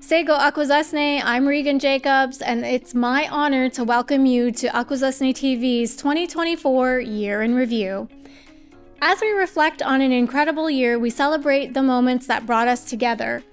Sego Akwesasne, I'm Regan Jacobs, and it's my honor to welcome you to Akwesasne TV's 2024 Year in Review. As we reflect on an incredible year, we celebrate the moments that brought us together,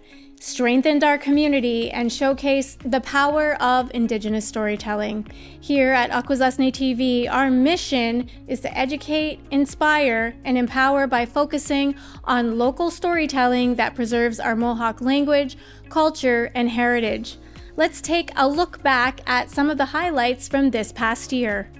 strengthened our community, and showcase the power of Indigenous storytelling. Here at Akwesasne TV, our mission is to educate, inspire, and empower by focusing on local storytelling that preserves our Mohawk language, culture, and heritage. Let's take a look back at some of the highlights from this past year.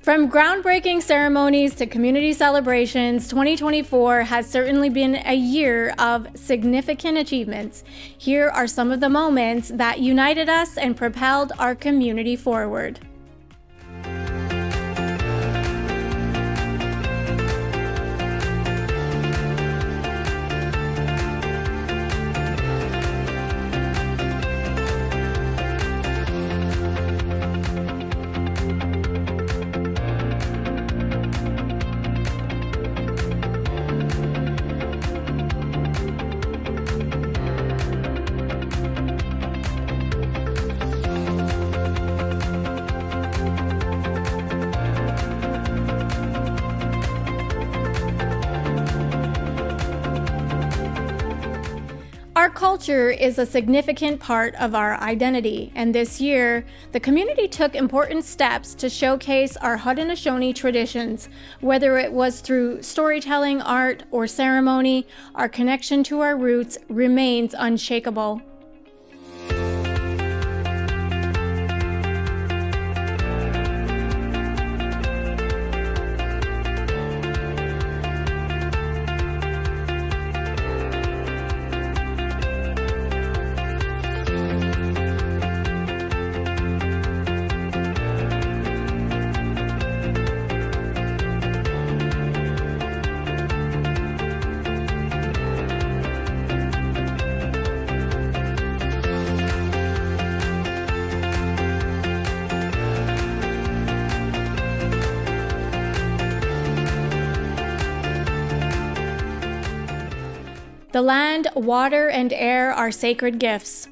From groundbreaking ceremonies to community celebrations, 2024 has certainly been a year of significant achievements. Here are some of the moments that united us and propelled our community forward. Our culture is a significant part of our identity, and this year, the community took important steps to showcase our Haudenosaunee traditions. Whether it was through storytelling, art, or ceremony, our connection to our roots remains unshakable. The land, water, and air are sacred gifts.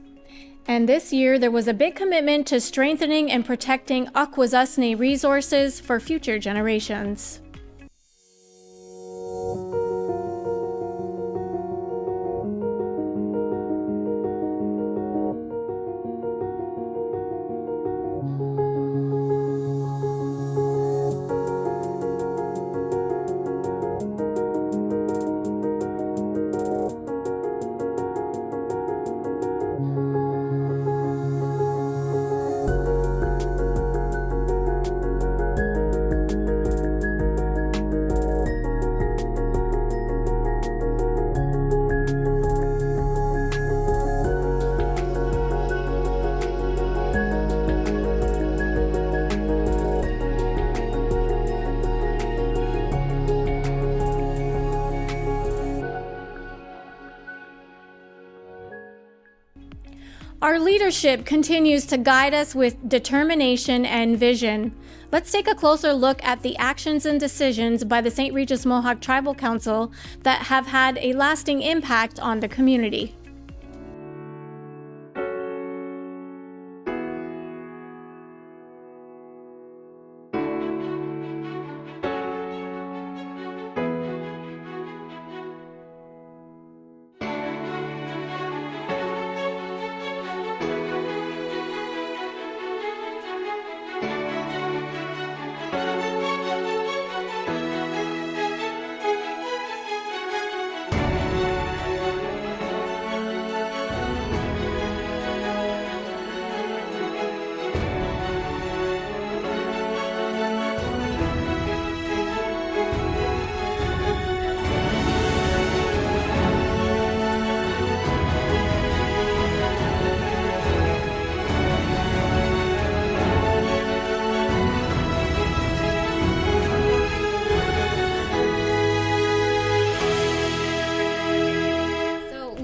And this year, there was a big commitment to strengthening and protecting Akwesasne resources for future generations. Our leadership continues to guide us with determination and vision. Let's take a closer look at the actions and decisions by the St. Regis Mohawk Tribal Council that have had a lasting impact on the community.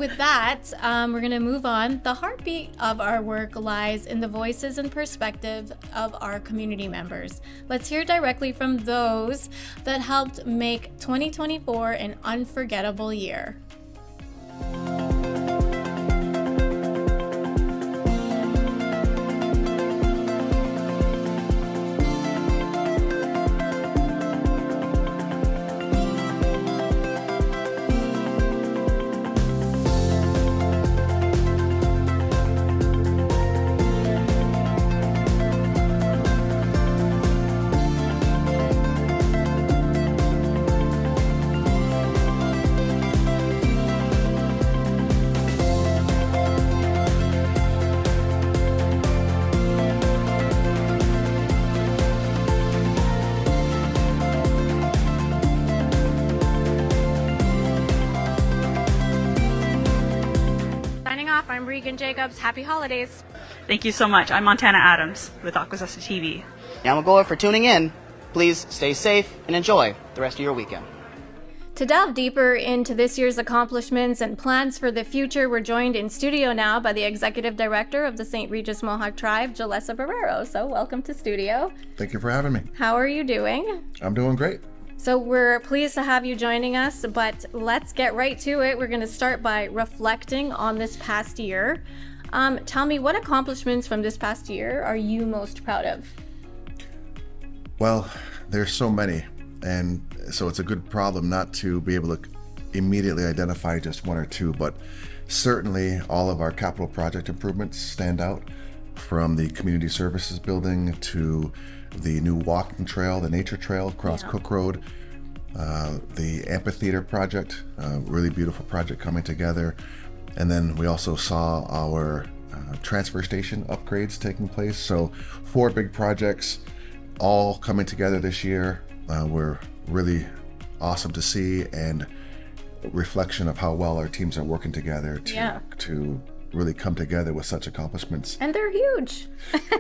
with that, we're going to move on. The heartbeat of our work lies in the voices and perspective of our community members. Let's hear directly from those that helped make 2024 an unforgettable year. I'm Regan Jacobs. Happy holidays. Thank you so much. I'm Montana Adams with Akwesasne TV. I'm Magoa for tuning in. Please stay safe and enjoy the rest of your weekend. To delve deeper into this year's accomplishments and plans for the future, we're joined in studio now by the Executive Director of the St. Regis Mohawk Tribe, Jalessa Barrero. So welcome to studio. Thank you for having me. How are you doing? I'm doing great. So we're pleased to have you joining us, but let's get right to it. We're going to start by reflecting on this past year. Tell me, what accomplishments from this past year are you most proud of? Well, there's so many, and so it's a good problem not to be able to immediately identify just one or two, but certainly all of our capital project improvements stand out, from the community services building to the new walking trail, the nature trail across Cook Road, the amphitheater project, really beautiful project coming together. And then we also saw our transfer station upgrades taking place. So 4 big projects all coming together this year. Were really awesome to see, and reflection of how well our teams are working together to really come together with such accomplishments. And they're huge.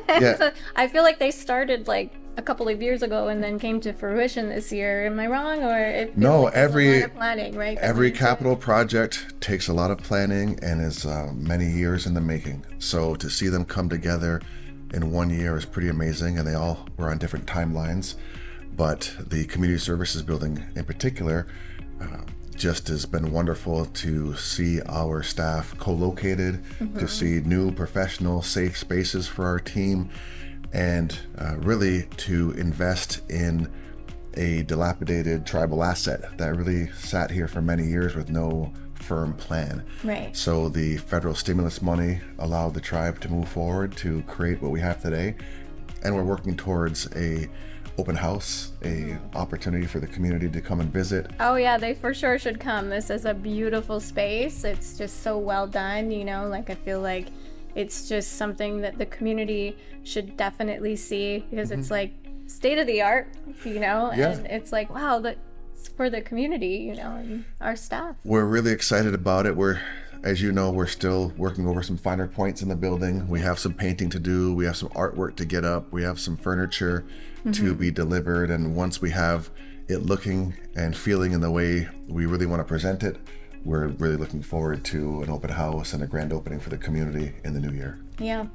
Yeah. So I feel like they started like a couple of years ago and then came to fruition this year. Am I wrong? Or it No, like every a lot of planning, right? Every capital project takes a lot of planning and is many years in the making. So to see them come together in 1 year is pretty amazing, and they all were on different timelines. But the community services building in particular just has been wonderful to see our staff co-located, to see new professional safe spaces for our team, and really to invest in a dilapidated tribal asset that really sat here for many years with no firm plan. Right. So the federal stimulus money allowed the tribe to move forward to create what we have today, and we're working towards a open house, a opportunity for the community to come and visit. Oh yeah, they for sure should come. This is a beautiful space. It's just so well done, you know, like I feel like it's just something that the community should definitely see, because it's like state of the art, you know, and it's like, wow, that's for the community, you know, and our staff. We're really excited about it. As you know, we're still working over some finer points in the building. We have some painting to do. We have some artwork to get up. We have some furniture to be delivered. And once we have it looking and feeling in the way we really want to present it, we're really looking forward to an open house and a grand opening for the community in the new year. Yeah.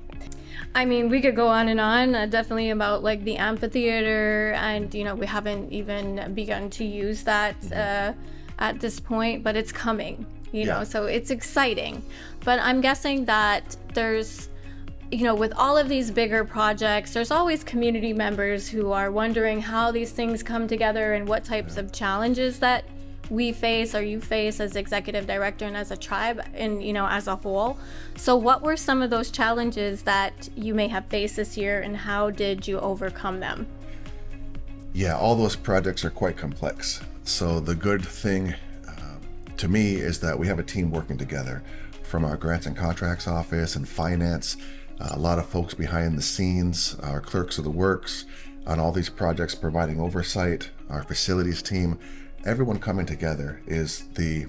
I mean, we could go on and on, definitely about like the amphitheater, and you know, we haven't even begun to use that at this point, but it's coming, you know, so it's exciting. But I'm guessing that there's, you know, with all of these bigger projects, there's always community members who are wondering how these things come together and what types of challenges that we face or you face as executive director and as a tribe and, you know, as a whole. So what were some of those challenges that you may have faced this year, and how did you overcome them? Yeah, all those projects are quite complex. So the good thing to me is that we have a team working together, from our grants and contracts office and finance, a lot of folks behind the scenes, our clerks of the works on all these projects providing oversight, our facilities team. Everyone coming together is the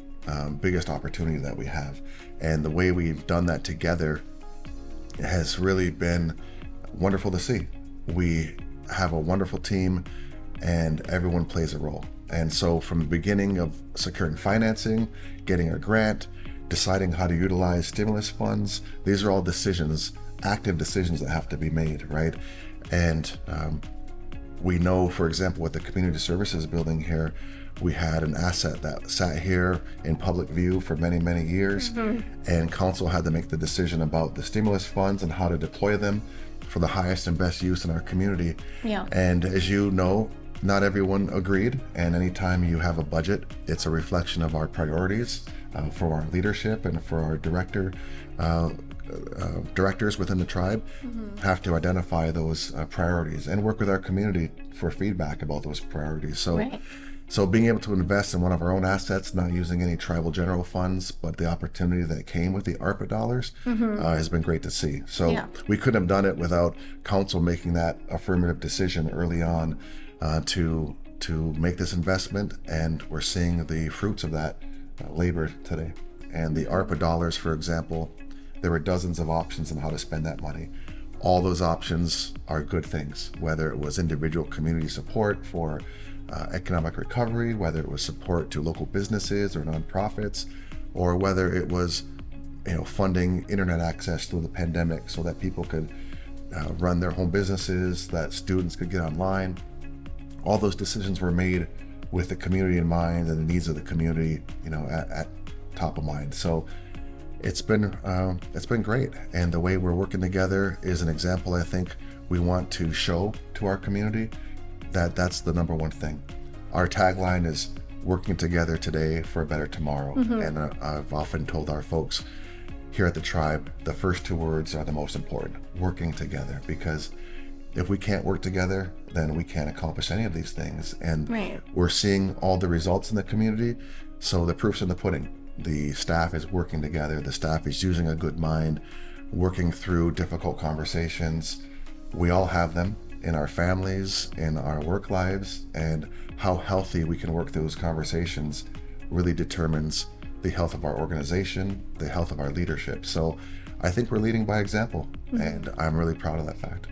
biggest opportunity that we have. And the way we've done that together has really been wonderful to see. We have a wonderful team and everyone plays a role. And so from the beginning of securing financing, getting a grant, deciding how to utilize stimulus funds. These are all decisions, active decisions that have to be made, right? And we know, for example, with the community services building here, we had an asset that sat here in public view for many, many years, and council had to make the decision about the stimulus funds and how to deploy them for the highest and best use in our community. Yeah. And as you know, not everyone agreed, and anytime you have a budget, it's a reflection of our priorities for our leadership and for our directors within the tribe have to identify those priorities and work with our community for feedback about those priorities. So being able to invest in one of our own assets, not using any tribal general funds, but the opportunity that came with the ARPA dollars has been great to see. So we couldn't have done it without council making that affirmative decision early on to make this investment, and we're seeing the fruits of that labor today. And the ARPA dollars, for example, there were dozens of options on how to spend that money. All those options are good things, whether it was individual community support for economic recovery, whether it was support to local businesses or nonprofits, or whether it was funding internet access through the pandemic so that people could run their home businesses, that students could get online. All those decisions were made with the community in mind and the needs of the community, at top of mind. So it's been great, and the way we're working together is an example. I think we want to show to our community that that's the number one thing. Our tagline is working together today for a better tomorrow. And I've often told our folks here at the tribe, the first two words are the most important: working together, because if we can't work together, then we can't accomplish any of these things. And we're seeing all the results in the community. So the proof's in the pudding. The staff is working together. The staff is using a good mind, working through difficult conversations. We all have them in our families, in our work lives, and how healthy we can work those conversations really determines the health of our organization, the health of our leadership. So I think we're leading by example, and I'm really proud of that fact.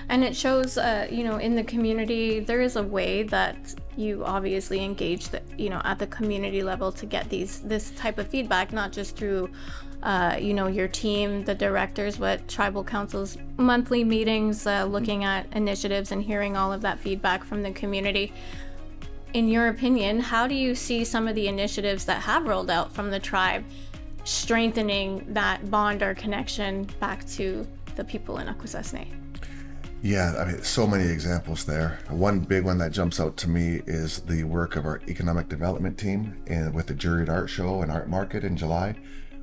And it shows, in the community, there is a way that you obviously engage, at the community level to get this type of feedback, not just through, your team, the directors, but tribal council's monthly meetings, looking at initiatives and hearing all of that feedback from the community. In your opinion, how do you see some of the initiatives that have rolled out from the tribe strengthening that bond or connection back to the people in Akwesasne? Yeah, so many examples there. One big one that jumps out to me is the work of our economic development team with the Juried Art Show and Art Market in July,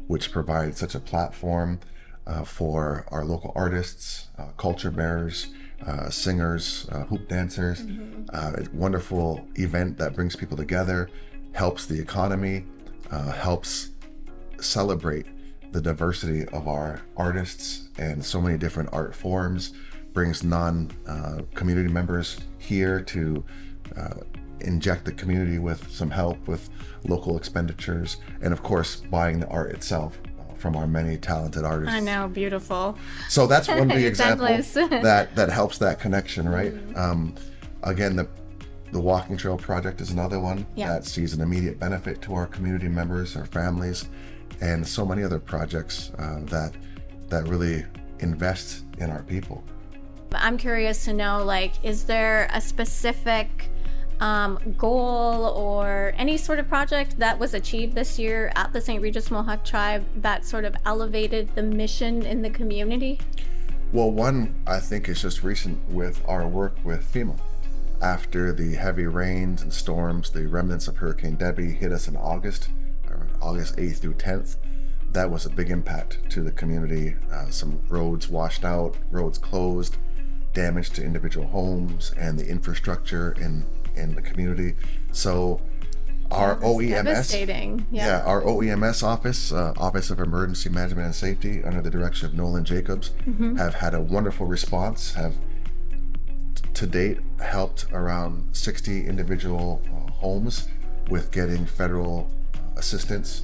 which provides such a platform for our local artists, culture bearers, singers, hoop dancers. A wonderful event that brings people together, helps the economy, helps celebrate the diversity of our artists and so many different art forms, brings non-community members here to inject the community with some help with local expenditures, and of course buying the art itself from our many talented artists. I know, beautiful. So that's one big example that helps that connection, right? Again, the walking trail project is another one that sees an immediate benefit to our community members, our families, and so many other projects that really invest in our people. I'm curious to know, is there a specific goal or any sort of project that was achieved this year at the St. Regis Mohawk Tribe that sort of elevated the mission in the community? Well, one I think is just recent with our work with FEMA. After the heavy rains and storms, the remnants of Hurricane Debbie hit us in August 8th through 10th. That was a big impact to the community. Some roads washed out, roads closed, damage to individual homes and the infrastructure in the community. So our OEMS, our OEMS office, Office of Emergency Management and Safety, under the direction of Nolan Jacobs, have had a wonderful response, have to date helped around 60 individual homes with getting federal assistance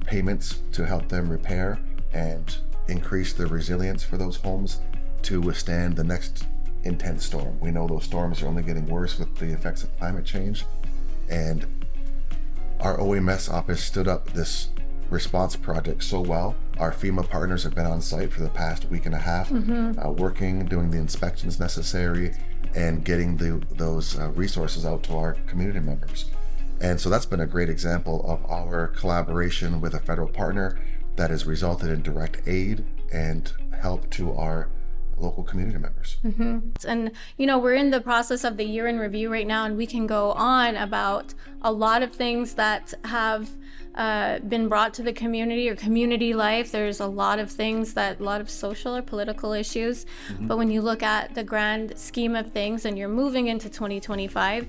payments to help them repair and increase the resilience for those homes to withstand the next intense storm. We know those storms are only getting worse with the effects of climate change, and our OEMS office stood up this response project so well. Our FEMA partners have been on site for the past week and a half, working, doing the inspections necessary, and getting those resources out to our community members. And so that's been a great example of our collaboration with a federal partner that has resulted in direct aid and help to our local community members. And, you know, we're in the process of the year in review right now, and we can go on about a lot of things that have been brought to the community or community life. There's a lot of things a lot of social or political issues. But when you look at the grand scheme of things and you're moving into 2025,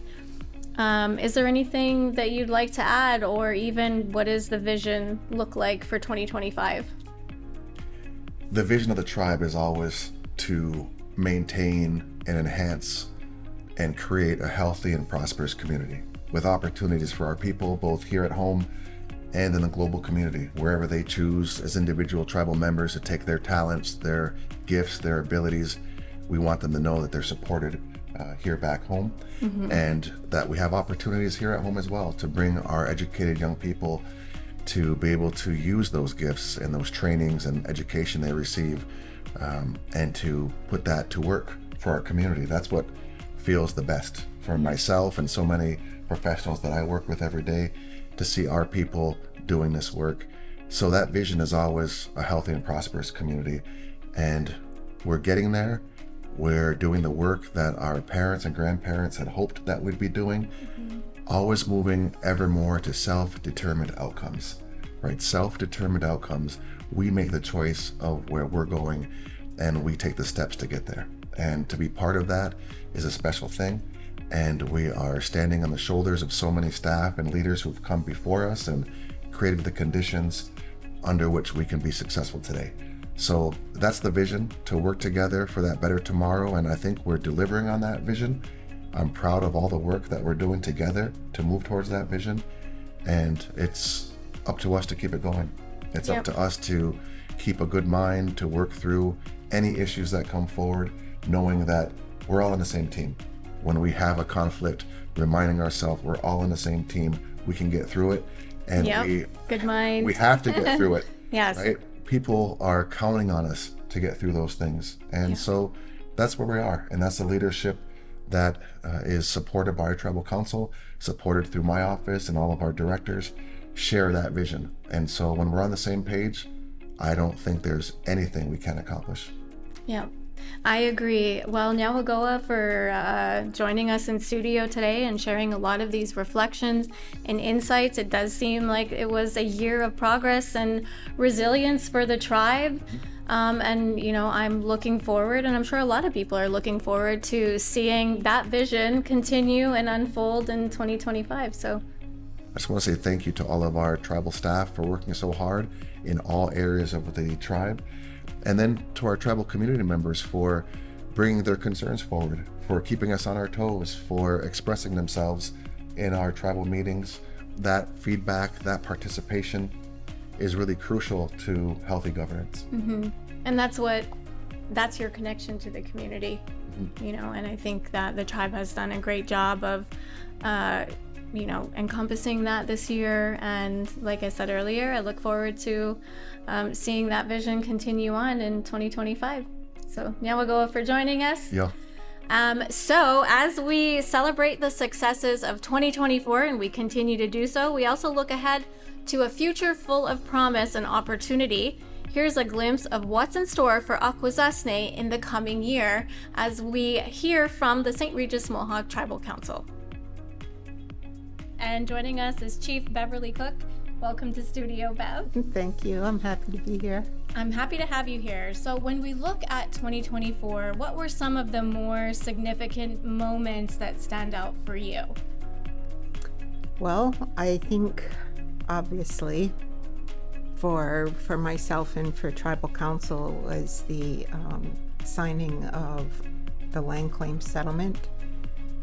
is there anything that you'd like to add, or even what does the vision look like for 2025? The vision of the tribe is always to maintain and enhance and create a healthy and prosperous community with opportunities for our people, both here at home and in the global community, wherever they choose as individual tribal members to take their talents, their gifts, their abilities. We want them to know that they're supported here back home, and that we have opportunities here at home as well to bring our educated young people to be able to use those gifts and those trainings and education they receive, and to put that to work for our community. That's what feels the best for myself and so many professionals that I work with every day, to see our people doing this work. So that vision is always a healthy and prosperous community, and we're getting there. We're doing the work that our parents and grandparents had hoped that we'd be doing, always moving ever more to self-determined outcomes, right? Self-determined outcomes. We make the choice of where we're going, and we take the steps to get there. And to be part of that is a special thing. And we are standing on the shoulders of so many staff and leaders who've come before us and created the conditions under which we can be successful today. So that's the vision, to work together for that better tomorrow. And I think we're delivering on that vision. I'm proud of all the work that we're doing together to move towards that vision. And it's up to us to keep it going. It's up to us to keep a good mind, to work through any issues that come forward, knowing that we're all on the same team. When we have a conflict, reminding ourselves we're all in the same team, we can get through it. And good mind. We have to get through it. Yes. Right? People are counting on us to get through those things. And so that's where we are. And that's the leadership that is supported by our tribal council, supported through my office, and all of our directors share that vision. And so when we're on the same page, I don't think there's anything we can't accomplish. Yeah, I agree. Well, Nyawagoa for joining us in studio today and sharing a lot of these reflections and insights. It does seem like it was a year of progress and resilience for the tribe. And, you know, I'm looking forward, and I'm sure a lot of people are looking forward to seeing that vision continue and unfold in 2025. So I just want to say thank you to all of our tribal staff for working so hard in all areas of the tribe. And then to our tribal community members for bringing their concerns forward, for keeping us on our toes, for expressing themselves in our tribal meetings. That feedback, that participation is really crucial to healthy governance. And that's your connection to the community, you know, and I think that the tribe has done a great job of, you know, encompassing that this year. And like I said earlier, I look forward to seeing that vision continue on in 2025. So Nyawagoa for joining us. Yeah. So as we celebrate the successes of 2024, and we continue to do so, we also look ahead to a future full of promise and opportunity. Here's a glimpse of what's in store for Akwesasne in the coming year as we hear from the St. Regis Mohawk Tribal Council. And joining us is Chief Beverly Cook. Welcome to Studio, Bev. Thank you. I'm happy to be here. I'm happy to have you here. So when we look at 2024, what were some of the more significant moments that stand out for you? Well, I think obviously for myself and for Tribal Council was the signing of the land claim settlement,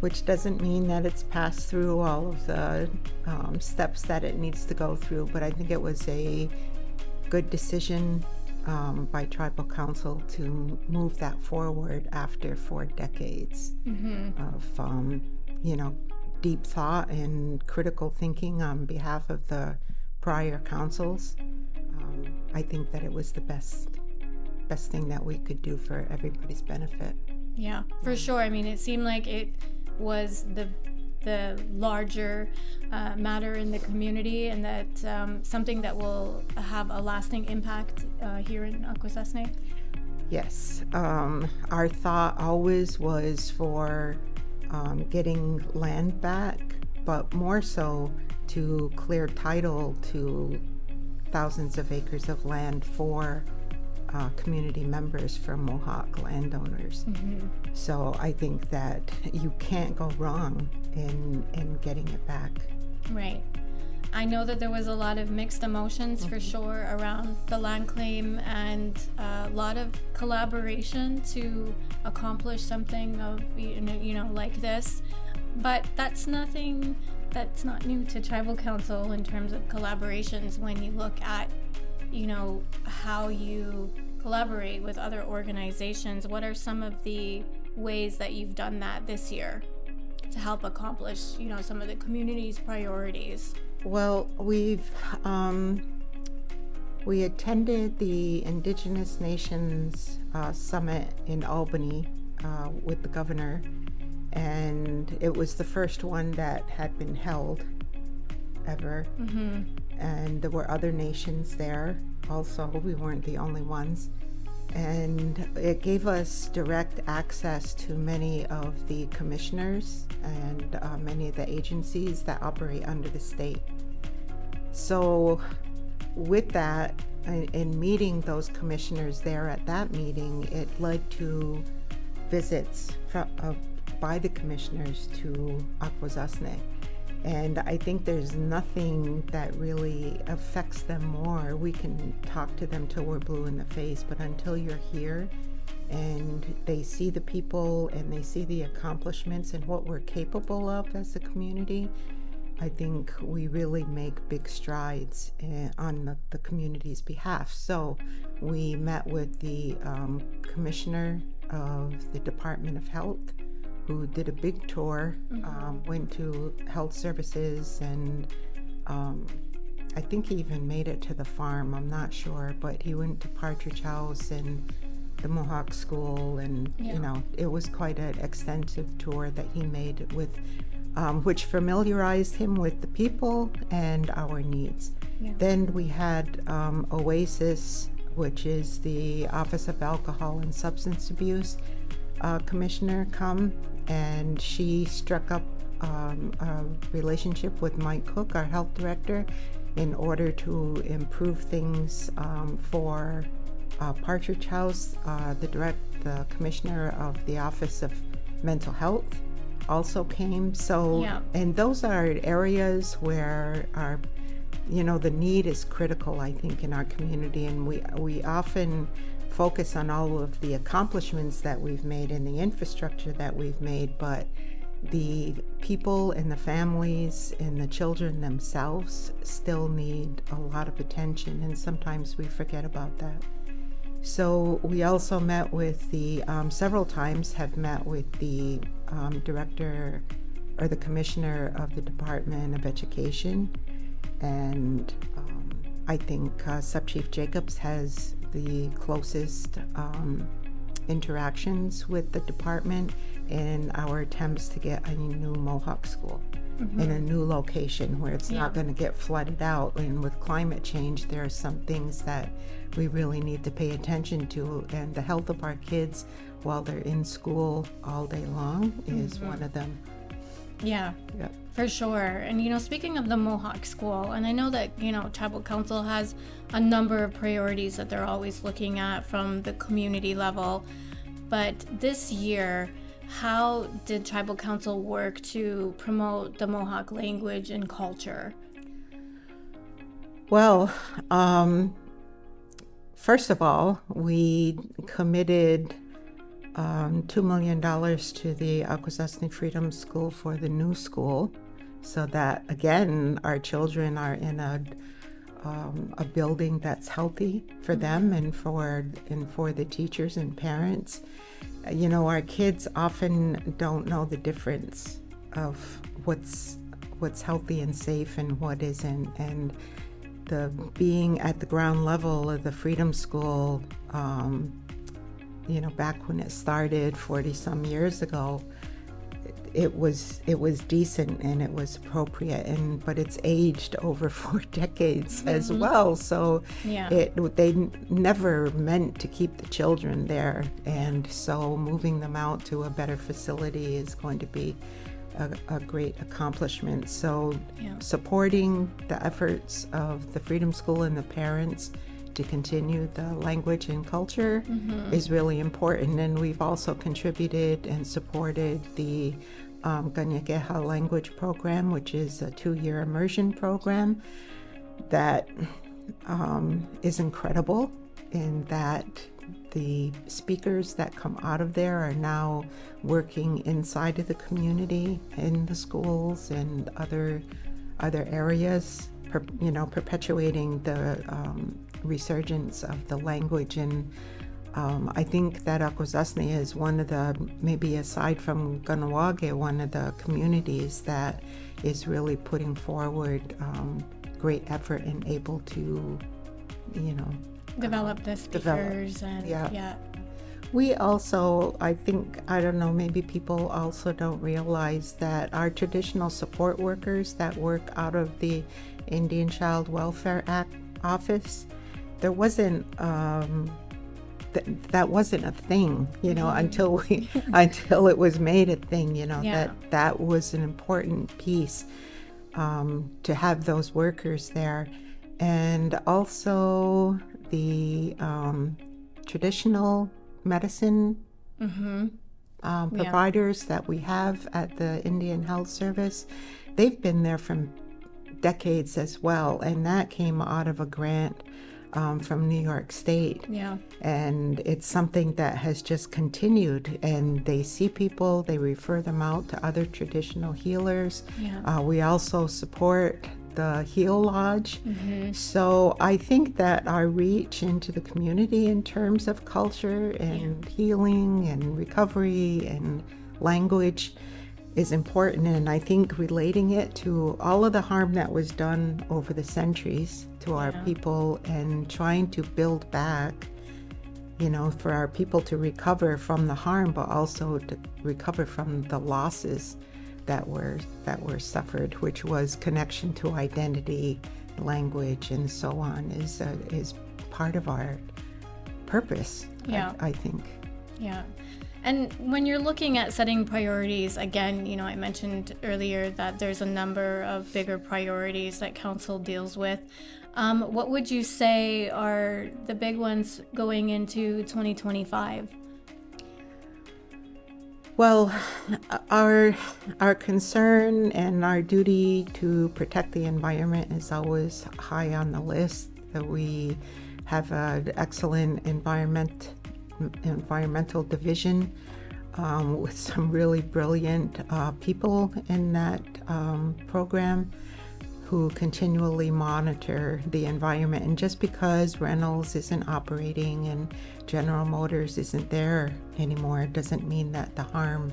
which doesn't mean that it's passed through all of the steps that it needs to go through, but I think it was a good decision by Tribal Council to move that forward after 4 decades of, you know, deep thought and critical thinking on behalf of the prior councils. I think that it was the best thing that we could do for everybody's benefit. Yeah, for sure. I mean, it seemed like it was the larger matter in the community, and that something that will have a lasting impact here in Akwesasne. Yes, our thought always was for getting land back, but more so to clear title to thousands of acres of land for community members, for Mohawk landowners. So I think that you can't go wrong in getting it back. Right. I know that there was a lot of mixed emotions for sure around the land claim, and a lot of collaboration to accomplish something of like this. But that's not new to Tribal Council in terms of collaborations. When you look at how you collaborate with other organizations, what are some of the ways that you've done that this year to help accomplish some of the community's priorities? Well, we attended the Indigenous Nations Summit in Albany with the governor, and it was the first one that had been held ever. And there were other nations there also. We weren't the only ones. And it gave us direct access to many of the commissioners and many of the agencies that operate under the state. So with that, in meeting those commissioners there at that meeting, it led to visits by the commissioners to Akwesasne. And I think there's nothing that really affects them more. We can talk to them till we're blue in the face, but until you're here and they see the people and they see the accomplishments and what we're capable of as a community, I think we really make big strides on the community's behalf. So we met with the commissioner of the Department of Health, who did a big tour, went to health services, and I think he even made it to the farm, I'm not sure, but he went to Partridge House and the Mohawk School, and it was quite an extensive tour that he made with, which familiarized him with the people and our needs. Then we had Oasis, which is the Office of Alcohol and Substance Abuse commissioner, come, and she struck up a relationship with Mike Cook, our health director, in order to improve things for Partridge House. The commissioner of the Office of Mental Health also came. So, and those are areas where our, the need is critical, I think, in our community, and we often focus on all of the accomplishments that we've made and the infrastructure that we've made, but the people and the families and the children themselves still need a lot of attention, and sometimes we forget about that. So we also met with the, several times have met with the director or the commissioner of the Department of Education, and I think Sub-Chief Jacobs has the closest interactions with the department in our attempts to get a new Mohawk school in a new location where it's not going to get flooded out. And with climate change, there are some things that we really need to pay attention to, and the health of our kids while they're in school all day long is one of them. Yeah, for sure. And, speaking of the Mohawk School, and I know that, Tribal Council has a number of priorities that they're always looking at from the community level. But this year, how did Tribal Council work to promote the Mohawk language and culture? Well, first of all, we committed $2 million to the Akwesasne Freedom School for the new school, so that again our children are in a building that's healthy for them and for the teachers and parents. Our kids often don't know the difference of what's healthy and safe and what isn't, and the being at the ground level of the Freedom School, back when it started 40 some years ago, it was decent and it was appropriate, but it's aged over 4 decades as well. So they never meant to keep the children there, and so moving them out to a better facility is going to be a great accomplishment. So supporting the efforts of the Freedom School and the parents to continue the language and culture is really important. And we've also contributed and supported the Ganyakeha language program, which is a 2-year immersion program that is incredible in that the speakers that come out of there are now working inside of the community, in the schools and other areas, perpetuating the resurgence of the language. And I think that Akwesasne is one of the, maybe aside from Kahentawaks, one of the communities that is really putting forward great effort and able to, develop the speakers. We also, I don't know, maybe people also don't realize that our traditional support workers that work out of the Indian Child Welfare Act office, there wasn't that wasn't a thing, until it was made a thing, that was an important piece to have those workers there. And also the traditional medicine providers that we have at the Indian Health Service, they've been there from decades as well, and that came out of a grant from New York State. And it's something that has just continued, and they see people, they refer them out to other traditional healers. We also support the Heal Lodge. So I think that our reach into the community in terms of culture and healing and recovery and language is important, and I think relating it to all of the harm that was done over the centuries to our people, and trying to build back, for our people to recover from the harm, but also to recover from the losses that were suffered, which was connection to identity, language, and so on, is part of our purpose. I think. And when you're looking at setting priorities, again, I mentioned earlier that there's a number of bigger priorities that council deals with. What would you say are the big ones going into 2025? Well, our concern and our duty to protect the environment is always high on the list. That we have an excellent environmental division with some really brilliant people in that program who continually monitor the environment. And just because Reynolds isn't operating and General Motors isn't there anymore, it doesn't mean that the harm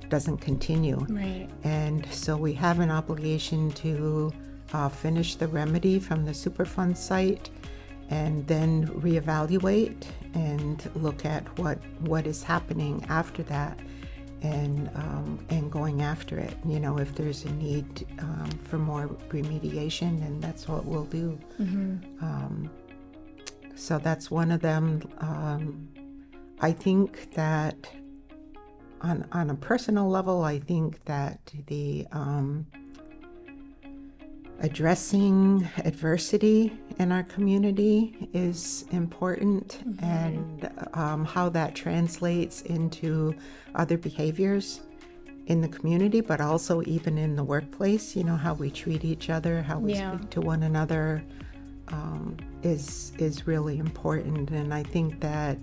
doesn't continue. Right. And so we have an obligation to finish the remedy from the Superfund site, and then reevaluate and look at what is happening after that, and going after it. If there's a need for more remediation, then that's what we'll do. So that's one of them. I think that on a personal level, I think that the addressing adversity in our community is important, and how that translates into other behaviors in the community, but also even in the workplace. How we treat each other, how we speak to one another, is really important. And I think that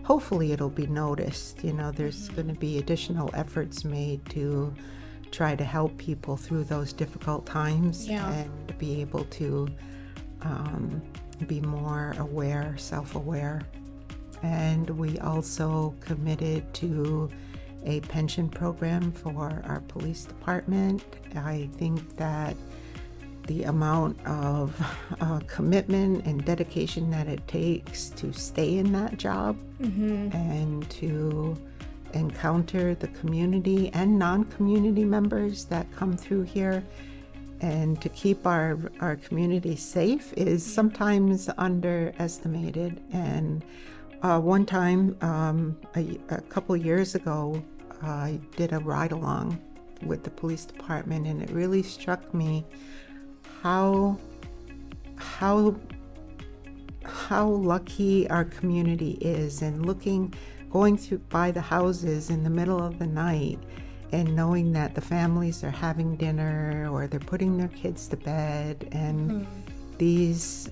hopefully it'll be noticed. There's going to be additional efforts made to try to help people through those difficult times, and be able to be more aware, self-aware. And we also committed to a pension program for our police department. I think that the amount of commitment and dedication that it takes to stay in that job and to encounter the community and non-community members that come through here, and to keep our community safe is sometimes underestimated. And one time, a couple years ago, I did a ride-along with the police department, and it really struck me how lucky our community is, and going through by the houses in the middle of the night and knowing that the families are having dinner or they're putting their kids to bed, and these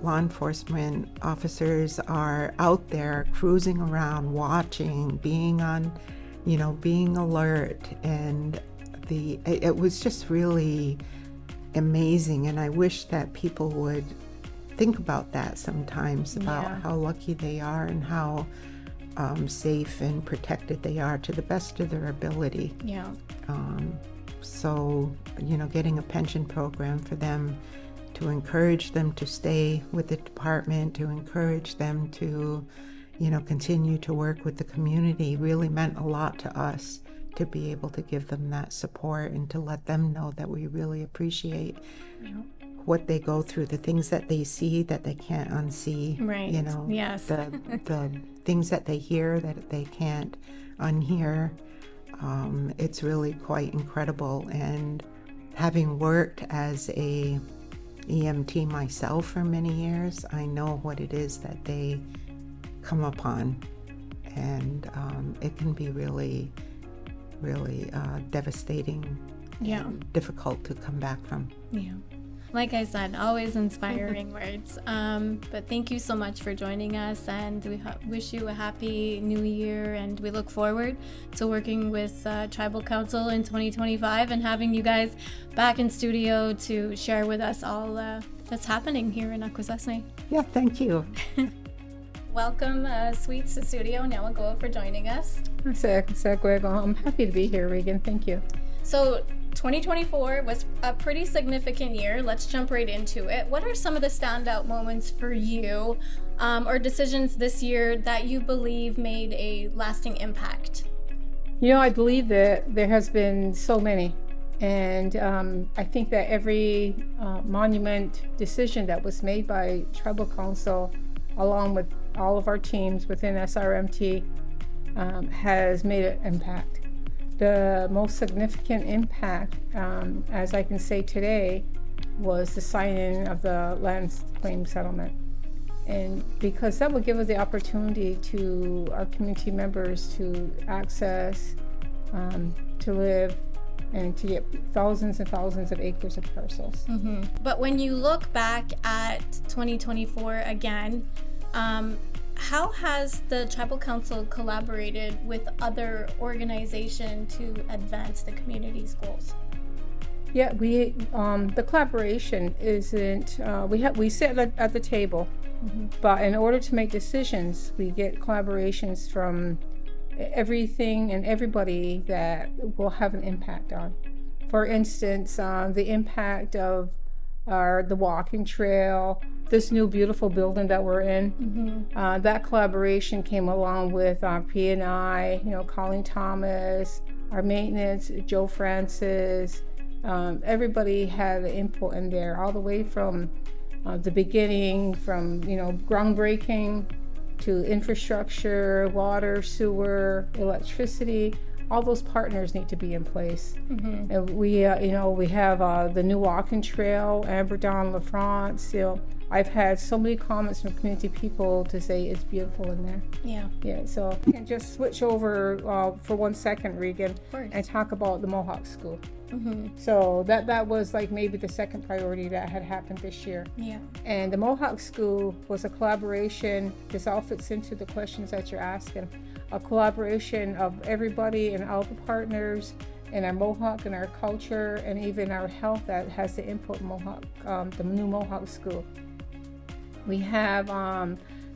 law enforcement officers are out there cruising around, watching, being alert, and it was just really amazing. And I wish that people would think about that sometimes, about how lucky they are and how safe and protected they are to the best of their ability. So getting a pension program for them, to encourage them to stay with the department, to encourage them to continue to work with the community, really meant a lot to us, to be able to give them that support and to let them know that we really appreciate what they go through, the things that they see that they can't unsee, Yes. the things that they hear that they can't unhear. It's really quite incredible. And having worked as a EMT myself for many years, I know what it is that they come upon, and it can be really, really devastating and difficult to come back from. Like I said, always inspiring words. But thank you so much for joining us, and we wish you a happy new year, and we look forward to working with Tribal Council in 2025 and having you guys back in studio to share with us all that's happening here in Akwesasne. Yeah, thank you. Welcome, Sweets to studio. Now go for joining us. I'm happy to be here, Regan. Thank you. So 2024 was a pretty significant year. Let's jump right into it. What are some of the standout moments for you, or decisions this year that you believe made a lasting impact? I believe that there has been so many. And I think that every monument decision that was made by Tribal Council, along with all of our teams within SRMT, has made an impact. The most significant impact, as I can say today, was the signing of the land claim settlement. And because that would give us the opportunity to our community members to access, to live, and to get thousands and thousands of acres of parcels. But when you look back at 2024 again, how has the Tribal Council collaborated with other organizations to advance the community's goals? Yeah, the collaboration isn't. We sit at the table, but in order to make decisions, we get collaborations from everything and everybody that will have an impact on. For instance, the impact of the walking trail, this new beautiful building that we're in. That collaboration came along with P&I, Colleen Thomas, our maintenance, Joe Francis. Everybody had an input in there, all the way from the beginning, from groundbreaking to infrastructure, water, sewer, electricity. All those partners need to be in place. And we have the new walking trail, Amberdawn, La France. I've had so many comments from community people to say it's beautiful in there. Yeah. So I can just switch over for 1 second, Regan, and talk about the Mohawk School. So that was like maybe the second priority that had happened this year. And the Mohawk School was a collaboration. This all fits into the questions that you're asking. A collaboration of everybody and all the partners in our Mohawk and our culture and even our health that has the input Mohawk, the new Mohawk School. We have,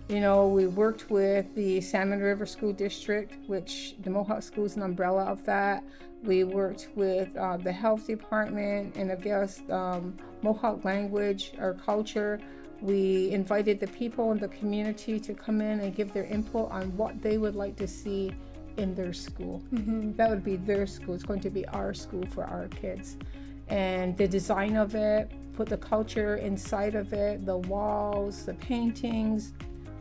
we worked with the Salmon River School District, which the Mohawk School is an umbrella of that. We worked with the health department and I guess Mohawk language, our culture. We invited the people in the community to come in and give their input on what they would like to see in their school. That would be their school. It's going to be our school for our kids. And the design of it, put the culture inside of it, the walls, the paintings,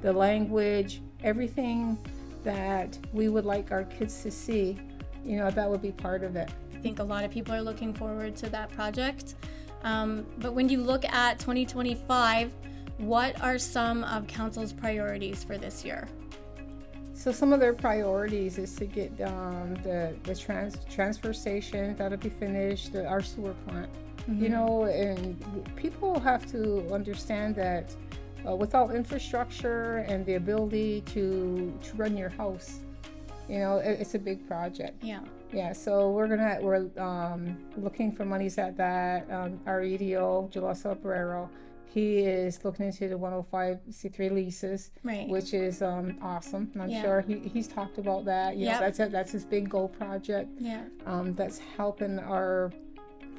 the language, everything that we would like our kids to see, that would be part of it. I think a lot of people are looking forward to that project. But when you look at 2025, what are some of Council's priorities for this year? So some of their priorities is to get the transfer station, that'll be finished, our sewer plant. And people have to understand that without infrastructure and the ability to run your house, it's a big project. Yeah, so we're looking for monies at that. Our EDO, Jalasa Barrero, he is looking into the 105C3 leases, right, which is awesome. I'm sure he's talked about that. That's his big goal project. That's helping our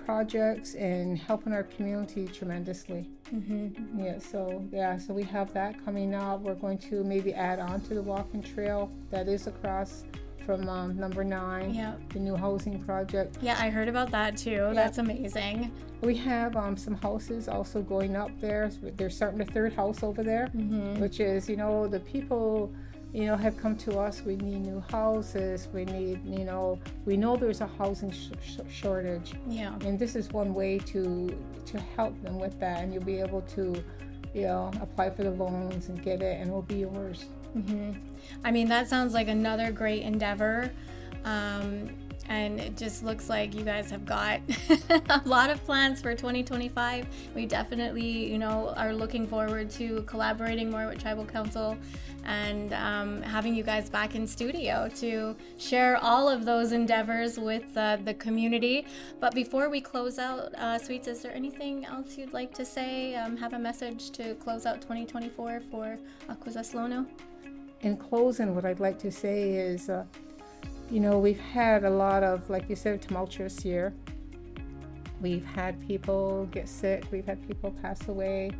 projects and helping our community tremendously. So we have that coming up. We're going to maybe add on to the walking trail that is across from number 9, the new housing project. I heard about that too. That's amazing. We have some houses also going up there. They're starting the 3rd house over there, which is, the people, have come to us. We need new houses. We need, we know there's a housing shortage. And this is one way to help them with that. And you'll be able to, apply for the loans and get it, and it'll be yours. I mean, that sounds like another great endeavor. And it just looks like you guys have got a lot of plans for 2025. We definitely, are looking forward to collaborating more with Tribal Council and having you guys back in studio to share all of those endeavors with the community. But before we close out, Sweets, is there anything else you'd like to say? Have a message to close out 2024 for Akwesasne? In closing, what I'd like to say is, we've had a lot of, like you said, tumultuous year. We've had people get sick. We've had people pass away.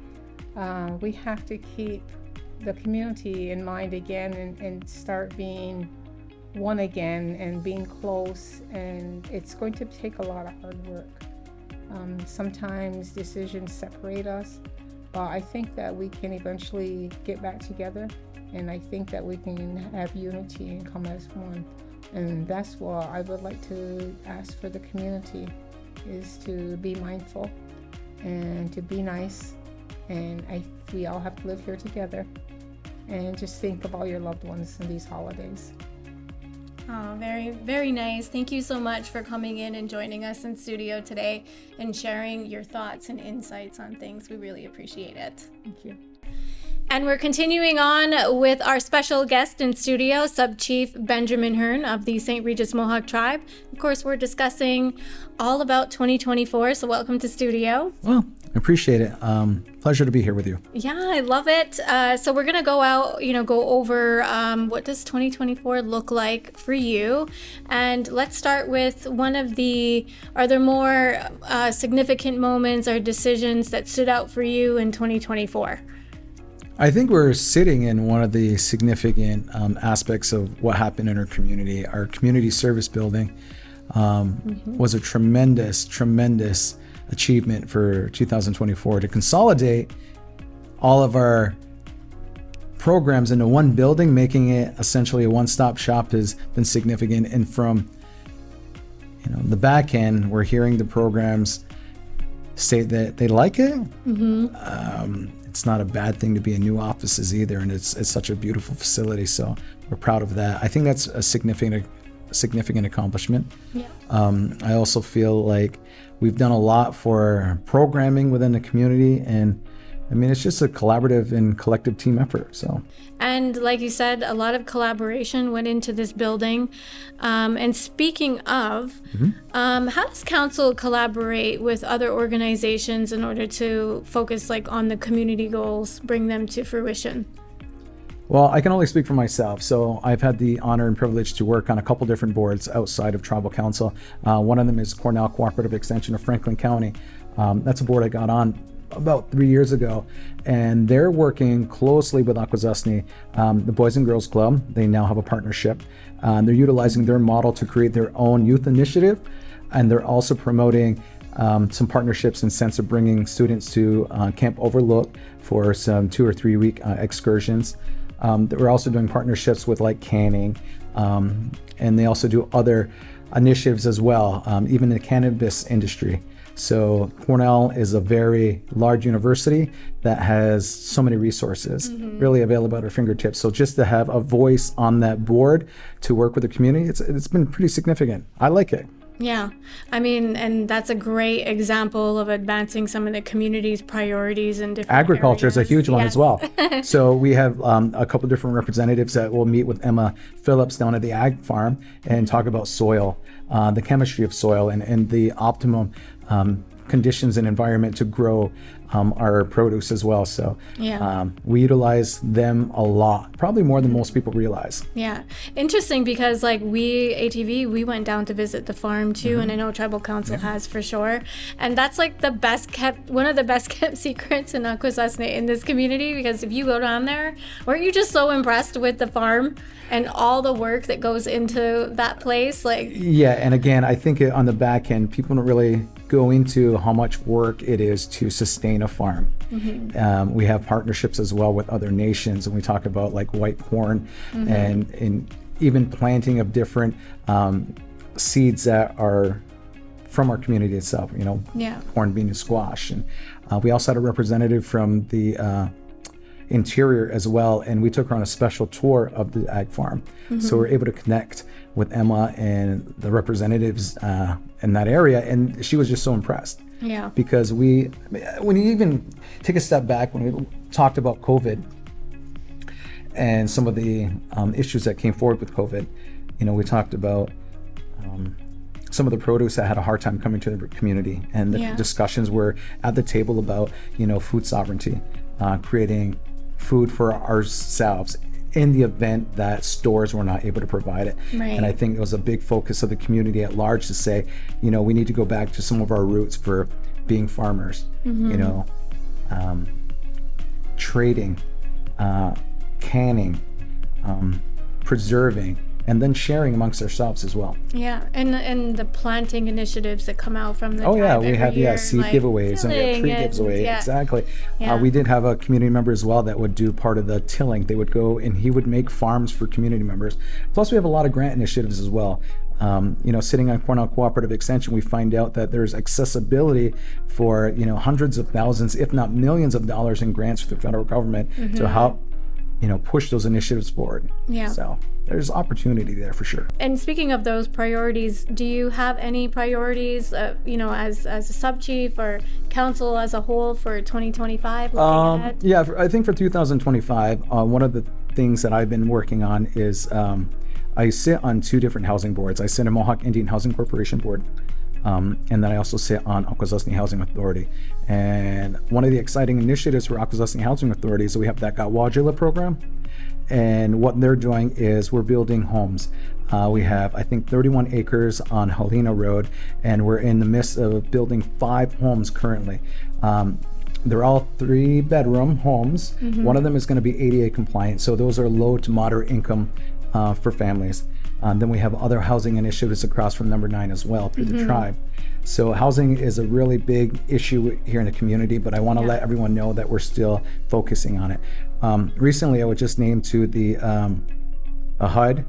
We have to keep the community in mind again and start being one again and being close. And it's going to take a lot of hard work. Sometimes decisions separate us, but I think that we can eventually get back together. And I think that we can have unity and come as one. And that's what I would like to ask for the community, is to be mindful and to be nice. And we all have to live here together. And just think about your loved ones in these holidays. Oh, very, very nice. Thank you so much for coming in and joining us in studio today and sharing your thoughts and insights on things. We really appreciate it. Thank you. And we're continuing on with our special guest in studio, Sub-Chief Benjamin Hearn of the St. Regis Mohawk Tribe. Of course, we're discussing all about 2024, so welcome to studio. Well, I appreciate it. Pleasure to be here with you. Yeah, I love it. So we're going to go over what does 2024 look like for you. And let's start with are there more significant moments or decisions that stood out for you in 2024? I think we're sitting in one of the significant aspects of what happened in our community. Our community service building was a tremendous achievement for 2024 to consolidate all of our programs into one building, making it essentially a one-stop shop, has been significant. And from the back end, we're hearing the programs say that they like it. It's not a bad thing to be in new offices either, and it's such a beautiful facility, so we're proud of that. I think that's a significant accomplishment. I also feel like we've done a lot for programming within the community, and I mean, it's just a collaborative and collective team effort. And like you said, a lot of collaboration went into this building. And speaking of, how does council collaborate with other organizations in order to focus on the community goals, bring them to fruition? Well, I can only speak for myself. So I've had the honor and privilege to work on a couple different boards outside of Tribal Council. One of them is Cornell Cooperative Extension of Franklin County. That's a board I got on about 3 years ago, and they're working closely with Akwesasne, the Boys and Girls Club. They now have a partnership. They're utilizing their model to create their own youth initiative, and they're also promoting some partnerships in sense of bringing students to Camp Overlook for some 2 or 3 week excursions. We're also doing partnerships with like canning, and they also do other initiatives as well, even in the cannabis industry. So Cornell is a very large university that has so many resources really available at our fingertips. So just to have a voice on that board to work with the community, it's been pretty significant. I like it. Yeah, I mean, and that's a great example of advancing some of the community's priorities in different Agriculture areas. is a huge one Yes. as well. So we have a couple different representatives that will meet with Emma Phillips down at the ag farm and talk about soil, the chemistry of soil, and the optimum conditions and environment to grow our produce as well. So we utilize them a lot, probably more than most people realize. Yeah, interesting because like ATV, we went down to visit the farm too, and I know Tribal Council has for sure. And that's like one of the best kept secrets in Akwesasne in this community, because if you go down there, weren't you just so impressed with the farm and all the work that goes into that place? Yeah, and again, I think on the back end, people don't really go into how much work it is to sustain a farm. We have partnerships as well with other nations, and we talk about like white corn and even planting of different seeds that are from our community itself, corn, bean, and squash. And we also had a representative from the interior as well, and we took her on a special tour of the ag farm. So we're able to connect with Emma and the representatives in that area, and she was just so impressed. Yeah. Because when you even take a step back, when we talked about COVID and some of the issues that came forward with COVID, we talked about some of the produce that had a hard time coming to the community, and the discussions were at the table about, food sovereignty, creating food for ourselves in the event that stores were not able to provide it. Right. And I think it was a big focus of the community at large to say, we need to go back to some of our roots for being farmers, trading, canning, preserving, and then sharing amongst ourselves as well. Yeah, and the planting initiatives that come out from the we every have year, seed giveaways and we have tree giveaways. Exactly. We did have a community member as well that would do part of the tilling. They would go and he would make farms for community members. Plus we have a lot of grant initiatives as well. Sitting on Cornell Cooperative Extension, we find out that there's accessibility for hundreds of thousands, if not millions of dollars in grants for the federal government to help push those initiatives forward. Yeah. So there's opportunity there for sure. And speaking of those priorities, do you have any priorities, as a sub-chief or council as a whole for 2025? Yeah, I think for 2025, one of the things that I've been working on is I sit on 2 different housing boards. I sit on Mohawk Indian Housing Corporation board, and then I also sit on Akwesasne Housing Authority. And one of the exciting initiatives for Akwesasne Housing Authority is that we have that Gawajila program. And what they're doing is we're building homes. We have, I think, 31 acres on Helena Road, and we're in the midst of building 5 homes currently. They're all 3-bedroom homes. One of them is going to be ADA compliant, so those are low to moderate income for families. Then we have other housing initiatives across from number 9 as well through the tribe. So housing is a really big issue here in the community, but I want to let everyone know that we're still focusing on it. Recently, I was just named to the HUD,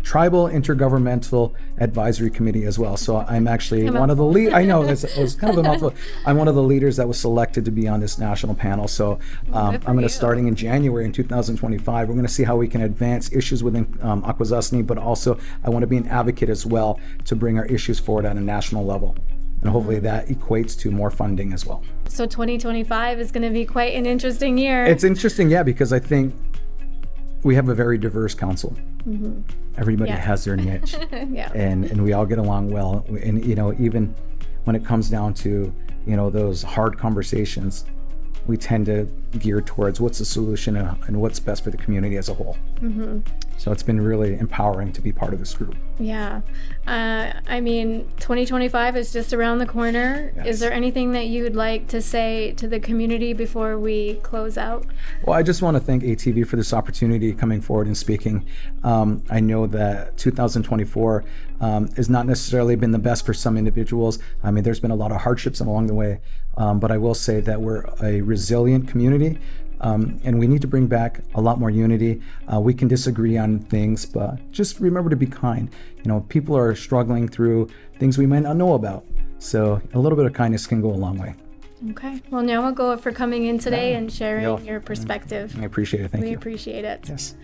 Tribal Intergovernmental Advisory Committee as well. So I'm actually one of the lead. I know it was kind of a mouthful. I'm one of the leaders that was selected to be on this national panel. So I'm going to starting in January in 2025. We're going to see how we can advance issues within Akwesasne, but also I want to be an advocate as well to bring our issues forward at a national level. And hopefully that equates to more funding as well. So 2025 is going to be quite an interesting year. It's interesting, because I think we have a very diverse council. Everybody has their niche, and we all get along well. And even when it comes down to those hard conversations, we tend to gear towards what's the solution and what's best for the community as a whole. So it's been really empowering to be part of this group. Yeah. I mean, 2025 is just around the corner. Yes. Is there anything that you would like to say to the community before we close out? Well, I just want to thank ATV for this opportunity coming forward and speaking. I know that 2024 has not necessarily been the best for some individuals. I mean, there's been a lot of hardships along the way, but I will say that we're a resilient community. And we need to bring back a lot more unity. We can disagree on things, but just remember to be kind. You know, people are struggling through things we might not know about. So a little bit of kindness can go a long way. Okay. Well, Nyawagoa for coming in today and sharing your perspective. I appreciate it. Thank you. We appreciate it. Yes.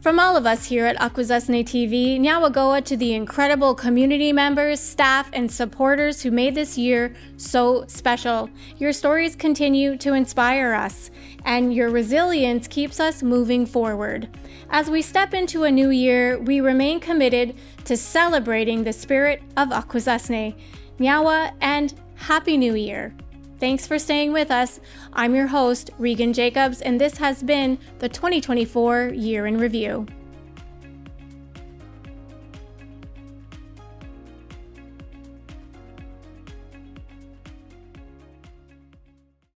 From all of us here at Akwesasne TV, Nyawagoa to the incredible community members, staff, and supporters who made this year so special. Your stories continue to inspire us, and your resilience keeps us moving forward. As we step into a new year, we remain committed to celebrating the spirit of Akwesasne. Nyawa and Happy New Year. Thanks for staying with us. I'm your host, Regan Jacobs, and this has been the 2024 Year in Review.